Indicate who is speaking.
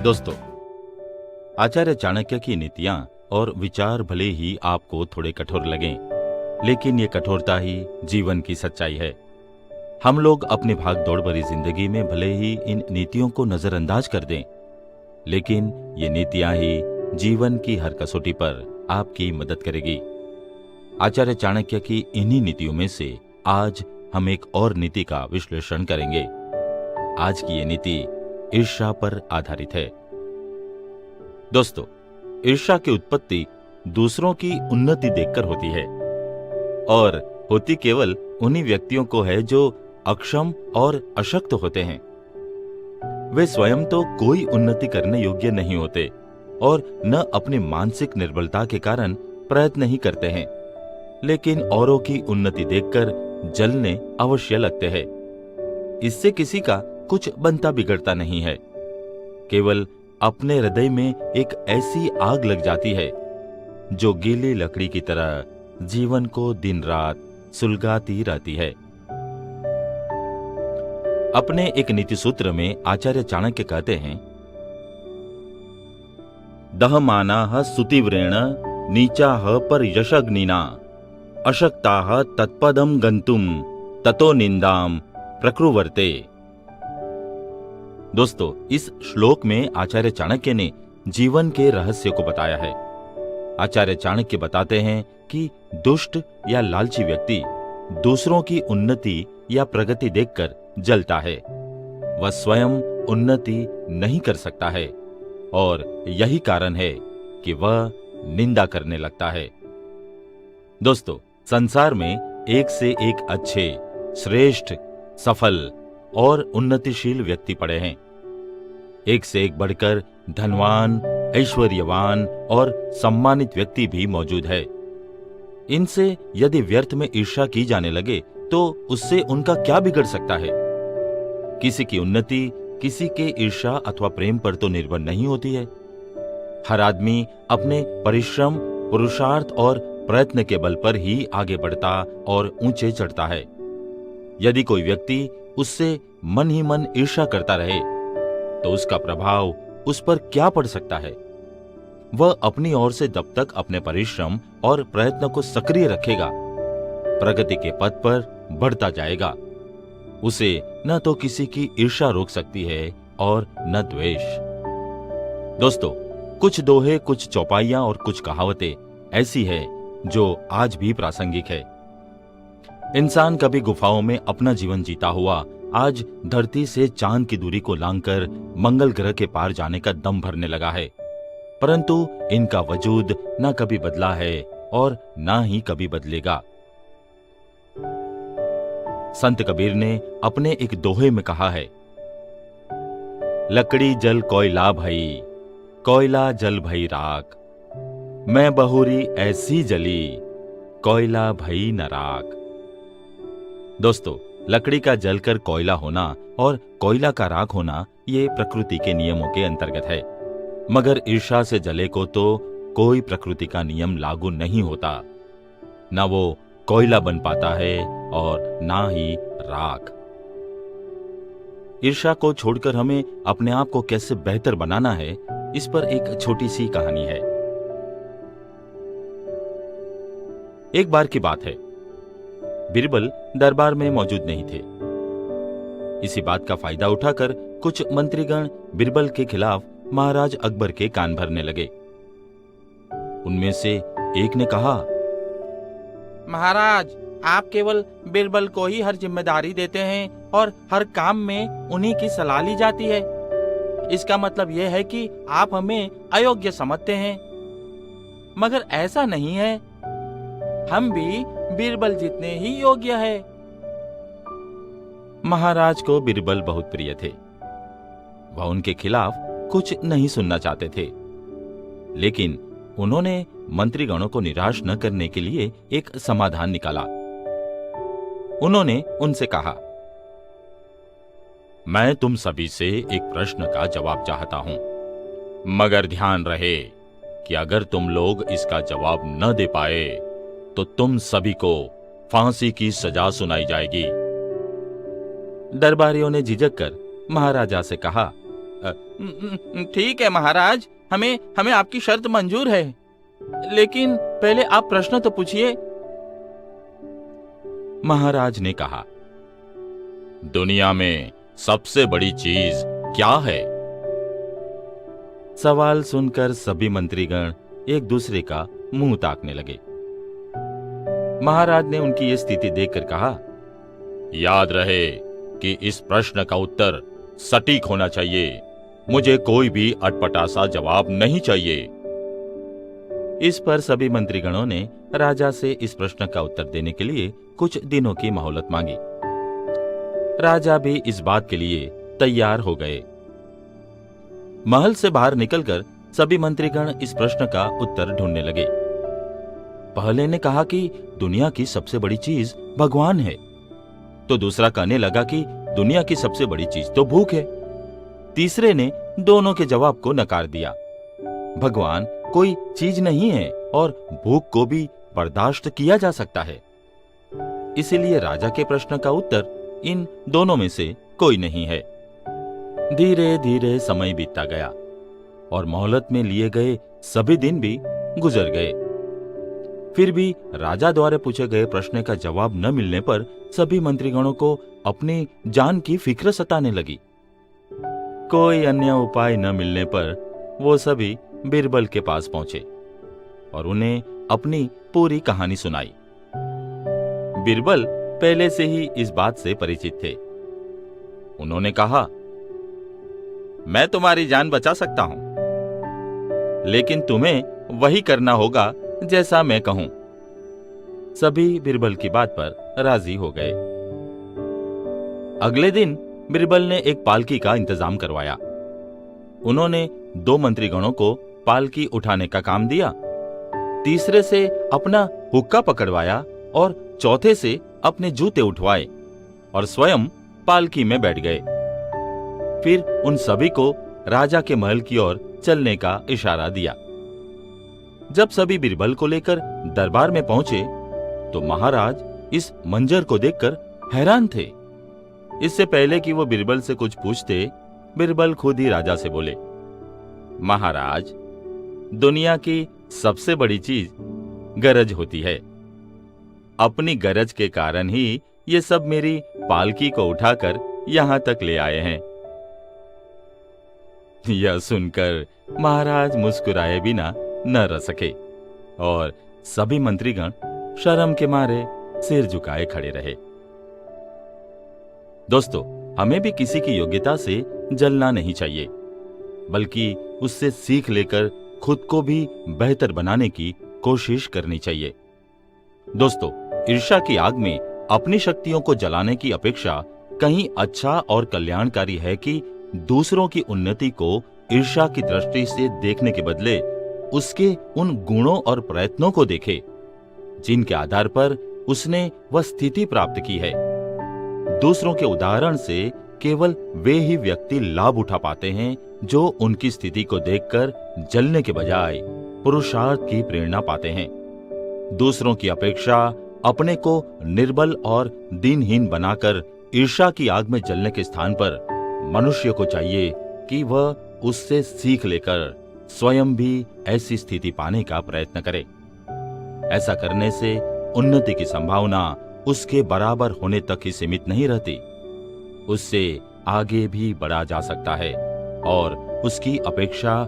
Speaker 1: दोस्तों, आचार्य चाणक्य की नीतियां और विचार भले ही आपको थोड़े कठोर लगें, लेकिन ये कठोरता ही जीवन की सच्चाई है। हम लोग अपनी भाग दौड़ भरी जिंदगी में भले ही इन नीतियों को नजरअंदाज कर दें, लेकिन ये नीतियां ही जीवन की हर कसौटी पर आपकी मदद करेगी। आचार्य चाणक्य की इन्हीं नीतियों में से आज हम एक और नीति का विश्लेषण करेंगे। आज की ये नीति ईर्ष्या पर आधारित है। दोस्तों, ईर्ष्या की उत्पत्ति दूसरों की उन्नति देखकर होती है और होती केवल उन्हीं व्यक्तियों को है जो अक्षम और अशक्त होते हैं। वे स्वयं तो कोई उन्नति करने योग्य नहीं होते और न अपनी मानसिक निर्बलता के कारण प्रयत्न ही करते हैं, लेकिन औरों की उन्नति देखकर जलने अवश्य लगते हैं। इससे किसी का कुछ बनता बिगड़ता नहीं है, केवल अपने हृदय में एक ऐसी आग लग जाती है जो गीली लकड़ी की तरह जीवन को दिन रात सुलगाती रहती है। अपने एक नीति सूत्र में आचार्य चाणक्य कहते हैं, दहमानाः सुतीव्रेण नीचाः पर्यशग्निना अशक्ताः तत्पदं गन्तुम ततो निंदाम प्रकुर्वते। दोस्तों, इस श्लोक में आचार्य चाणक्य ने जीवन के रहस्य को बताया है। आचार्य चाणक्य बताते हैं कि दुष्ट या लालची व्यक्ति दूसरों की उन्नति या प्रगति देखकर जलता है। वह स्वयं उन्नति नहीं कर सकता है और यही कारण है कि वह निंदा करने लगता है। दोस्तों, संसार में एक से एक अच्छे, श्रेष्ठ, सफल और उन्नतिशील व्यक्ति पड़े हैं। एक से एक बढ़कर धनवान, ऐश्वर्यवान और सम्मानित व्यक्ति भी मौजूद है। इनसे यदि व्यर्थ में ईर्ष्या की जाने लगे तो उससे उनका क्या बिगड़ सकता है? किसी की उन्नति किसी के ईर्ष्या अथवा प्रेम पर तो निर्भर नहीं होती है। हर आदमी अपने परिश्रम, पुरुषार्थ और प्रयत्न के बल पर ही आगे बढ़ता और ऊंचे चढ़ता है। यदि कोई व्यक्ति उससे मन ही मन ईर्ष्या करता रहे तो उसका प्रभाव उस पर क्या पड़ सकता है? वह अपनी ओर से जब तक अपने परिश्रम और प्रयत्न को सक्रिय रखेगा, प्रगति के पथ पर बढ़ता जाएगा। उसे न तो किसी की ईर्ष्या रोक सकती है और न द्वेष। दोस्तों, कुछ दोहे, कुछ चौपाइयां और कुछ कहावतें ऐसी है जो आज भी प्रासंगिक है। इंसान कभी गुफाओं में अपना जीवन जीता हुआ आज धरती से चांद की दूरी को लांघकर मंगल ग्रह के पार जाने का दम भरने लगा है, परंतु इनका वजूद न कभी बदला है और न ही कभी बदलेगा। संत कबीर ने अपने एक दोहे में कहा है, लकड़ी जल कोयला भई, कोयला जल भई राख, मैं बहुरी ऐसी जली, कोयला भई न राख। दोस्तों, लकड़ी का जलकर कोयला होना और कोयला का राख होना ये प्रकृति के नियमों के अंतर्गत है, मगर ईर्ष्या से जले को तो कोई प्रकृति का नियम लागू नहीं होता। न वो कोयला बन पाता है और ना ही राख। ईर्ष्या को छोड़कर हमें अपने आप को कैसे बेहतर बनाना है, इस पर एक छोटी सी कहानी है। एक बार की बात है, बीरबल दरबार में मौजूद नहीं थे। इसी बात का फायदा उठाकर कुछ मंत्रीगण बीरबल के खिलाफ महाराज अकबर के कान भरने लगे। उनमें से एक ने कहा,
Speaker 2: महाराज, आप केवल बीरबल को ही हर जिम्मेदारी देते हैं और हर काम में उन्हीं की सलाह ली जाती है। इसका मतलब यह है कि आप हमें अयोग्य समझते हैं, मगर ऐसा नहीं है। हम भी बीरबल जितने ही योग्य है।
Speaker 1: महाराज को बीरबल बहुत प्रिय थे। वह उनके खिलाफ कुछ नहीं सुनना चाहते थे, लेकिन उन्होंने मंत्रीगणों को निराश न करने के लिए एक समाधान निकाला। उन्होंने उनसे कहा, मैं तुम सभी से एक प्रश्न का जवाब चाहता हूं, मगर ध्यान रहे कि अगर तुम लोग इसका जवाब न दे पाए तो तुम सभी को फांसी की सजा सुनाई जाएगी। दरबारियों ने झिझक कर महाराजा से कहा,
Speaker 2: ठीक है महाराज, हमें हमें आपकी शर्त मंजूर है, लेकिन पहले आप प्रश्न तो पूछिए।
Speaker 1: महाराज ने कहा, दुनिया में सबसे बड़ी चीज क्या है? सवाल सुनकर सभी मंत्रीगण एक दूसरे का मुंह ताकने लगे। महाराज ने उनकी ये स्थिति देखकर कहा, याद रहे कि इस प्रश्न का उत्तर सटीक होना चाहिए। मुझे कोई भी अटपटा सा जवाब नहीं चाहिए। इस पर सभी मंत्रीगणों ने राजा से इस प्रश्न का उत्तर देने के लिए कुछ दिनों की मोहलत मांगी। राजा भी इस बात के लिए तैयार हो गए। महल से बाहर निकलकर सभी मंत्रीगण इस प्रश्न का उत्तर ढूंढने लगे। पहले ने कहा कि दुनिया की सबसे बड़ी चीज भगवान है, तो दूसरा कहने लगा कि दुनिया की सबसे बड़ी चीज तो भूख है। तीसरे ने दोनों के जवाब को नकार दिया। भगवान कोई चीज नहीं है और भूख को भी बर्दाश्त किया जा सकता है। इसीलिए राजा के प्रश्न का उत्तर इन दोनों में से कोई नहीं है। धीरे धीरे समय बीतता गया और मोहलत में लिए गए सभी दिन भी गुजर गए। फिर भी राजा द्वारा पूछे गए प्रश्न का जवाब न मिलने पर सभी मंत्रीगणों को अपनी जान की फिक्र सताने लगी। कोई अन्य उपाय न मिलने पर वो सभी बीरबल के पास पहुंचे और उन्हें अपनी पूरी कहानी सुनाई। बीरबल पहले से ही इस बात से परिचित थे। उन्होंने कहा, मैं तुम्हारी जान बचा सकता हूं, लेकिन तुम्हें वही करना होगा जैसा मैं कहूं। सभी बीरबल की बात पर राजी हो गए। अगले दिन बीरबल ने एक पालकी का इंतजाम करवाया। उन्होंने 2 मंत्रीगणों को पालकी उठाने का काम दिया, तीसरे से अपना हुक्का पकड़वाया और चौथे से अपने जूते उठवाए और स्वयं पालकी में बैठ गए। फिर उन सभी को राजा के महल की ओर चलने का इशारा दिया। जब सभी बीरबल को लेकर दरबार में पहुंचे तो महाराज इस मंजर को देखकर हैरान थे। इससे पहले कि वो बीरबल से कुछ पूछते, बीरबल खुद ही राजा से बोले, महाराज, दुनिया की सबसे बड़ी चीज गरज होती है। अपनी गरज के कारण ही ये सब मेरी पालकी को उठाकर यहां तक ले आए हैं। यह सुनकर महाराज मुस्कुराए बिना न रह सके और सभी मंत्रीगण शर्म के मारे सिर झुकाए खड़े रहे। दोस्तों, हमें भी किसी की योग्यता से जलना नहीं चाहिए, बल्कि उससे सीख लेकर खुद को भी बेहतर बनाने की कोशिश करनी चाहिए। दोस्तों, ईर्ष्या की आग में अपनी शक्तियों को जलाने की अपेक्षा कहीं अच्छा और कल्याणकारी है कि दूसरों की उन्नति को ईर्ष्या की दृष्टि से देखने के बदले उसके उन गुणों और प्रयत्नों को देखे जिनके आधार पर उसने वह स्थिति प्राप्त की है। दूसरों के उदाहरण से केवल वे ही व्यक्ति लाभ उठा पाते हैं जो उनकी स्थिति को देखकर जलने के बजाय पुरुषार्थ की प्रेरणा पाते हैं। दूसरों की अपेक्षा अपने को निर्बल और दीनहीन बनाकर ईर्ष्या की आग में जलने के स्थान पर मनुष्य को चाहिए कि वह उससे सीख लेकर स्वयं भी ऐसी स्थिति पाने का प्रयत्न करे। ऐसा करने से उन्नति की संभावना उसके बराबर होने तक ही सीमित नहीं रहती, उससे आगे भी बढ़ा जा सकता है और उसकी अपेक्षा